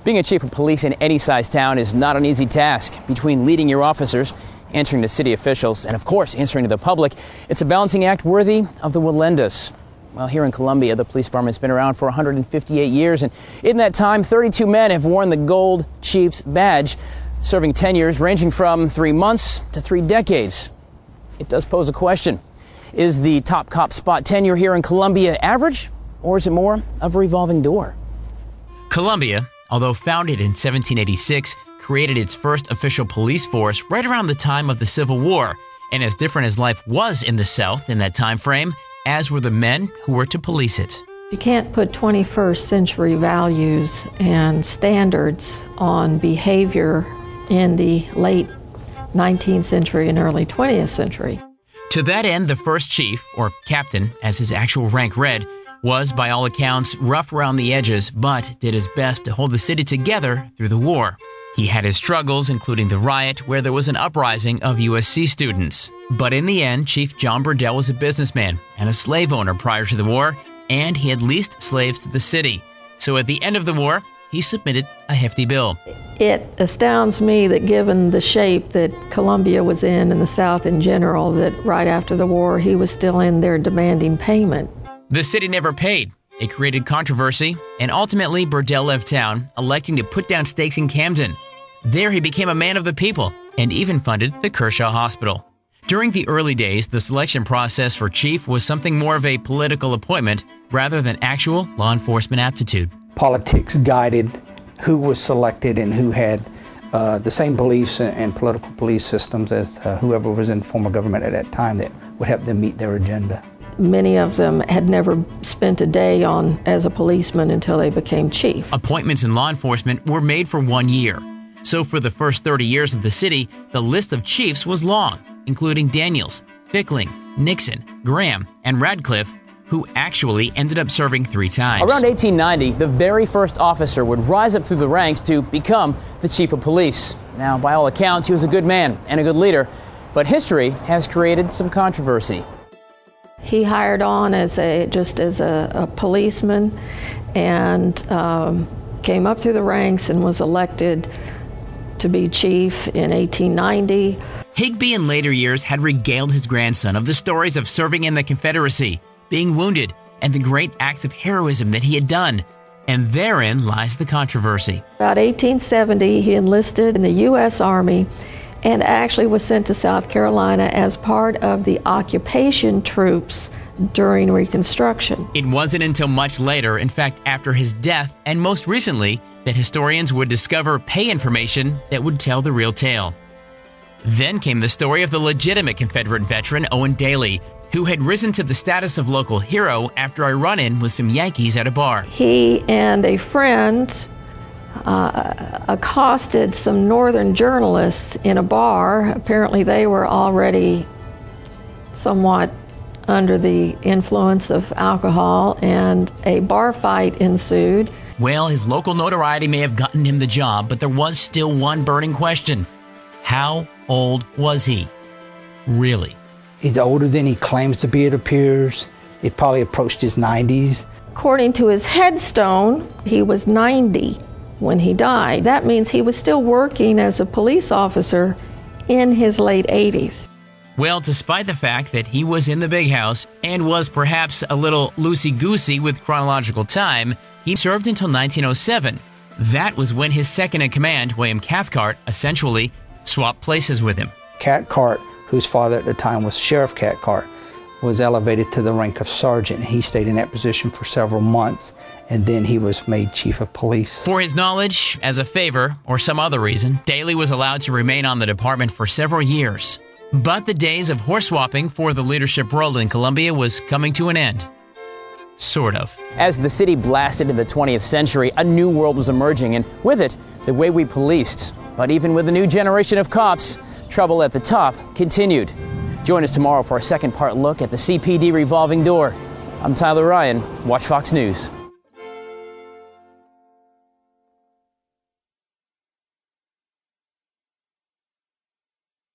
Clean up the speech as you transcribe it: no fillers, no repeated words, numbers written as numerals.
Being a chief of police in any size town is not an easy task. Between leading your officers, answering to city officials, and of course answering to the public, it's a balancing act worthy of the Walendas. Well, here in Columbia, the police department's been around for 158 years, and in that time, 32 men have worn the Gold Chief's badge, serving tenures ranging from 3 months to 3 decades. It does pose a question. Is the top cop spot tenure here in Columbia average, or is it more of a revolving door? Columbia, although founded in 1786, created its first official police force right around the time of the Civil War, and as different as life was in the South in that time frame, as were the men who were to police it. You can't put 21st century values and standards on behavior in the late 19th century and early 20th century. To that end, the first chief, or captain, as his actual rank read, was, by all accounts, rough around the edges, but did his best to hold the city together through the war. He had his struggles, including the riot where there was an uprising of USC students. But in the end, Chief John Burdell was a businessman and a slave owner prior to the war, and he had leased slaves to the city. So at the end of the war, he submitted a hefty bill. It astounds me that given the shape that Columbia was in and the South in general, that right after the war, he was still in there demanding payment. The city never paid. It created controversy, and ultimately Burdell left town, electing to put down stakes in Camden. There he became a man of the people and even funded the Kershaw Hospital. During the early days, the selection process for chief was something more of a political appointment rather than actual law enforcement aptitude. Politics guided who was selected and who had the same beliefs and political belief systems as whoever was in former government at that time that would help them meet their agenda. Many of them had never spent a day on as a policeman until they became chief. Appointments in law enforcement were made for 1 year. So for the first 30 years of the city, the list of chiefs was long, including Daniels, Fickling, Nixon, Graham, and Radcliffe, who actually ended up serving 3 times. Around 1890, the very first officer would rise up through the ranks to become the chief of police. Now, by all accounts, he was a good man and a good leader, but history has created some controversy. He hired on as a policeman and came up through the ranks and was elected to be chief in 1890. Higbee in later years had regaled his grandson of the stories of serving in the Confederacy, being wounded, and the great acts of heroism that he had done. And therein lies the controversy. About 1870, he enlisted in the U.S. Army and actually was sent to South Carolina as part of the occupation troops during Reconstruction. It wasn't until much later, in fact after his death, and most recently, that historians would discover pay information that would tell the real tale. Then came the story of the legitimate Confederate veteran Owen Daly, who had risen to the status of local hero after a run-in with some Yankees at a bar. He and a friend accosted some northern journalists in a bar. Apparently they were already somewhat under the influence of alcohol, and a bar fight ensued. Well, his local notoriety may have gotten him the job, but there was still one burning question. How old was he? Really? He's older than he claims to be, it appears. He probably approached his 90s. According to his headstone, he was 90 when he died. That means he was still working as a police officer in his late 80s. Well, despite the fact that he was in the big house and was perhaps a little loosey-goosey with chronological time, he served until 1907. That was when his second-in-command, William Cathcart, essentially swapped places with him. Cathcart, whose father at the time was Sheriff Cathcart, was elevated to the rank of sergeant. He stayed in that position for several months, and then he was made chief of police. For his knowledge, as a favor, or some other reason, Daly was allowed to remain on the department for several years. But the days of horse-swapping for the leadership role in Columbia was coming to an end. Sort of. As the city blasted into the 20th century, a new world was emerging, and with it, the way we policed. But even with a new generation of cops, trouble at the top continued. Join us tomorrow for a second part look at the CPD revolving door. I'm Tyler Ryan. Watch Fox News.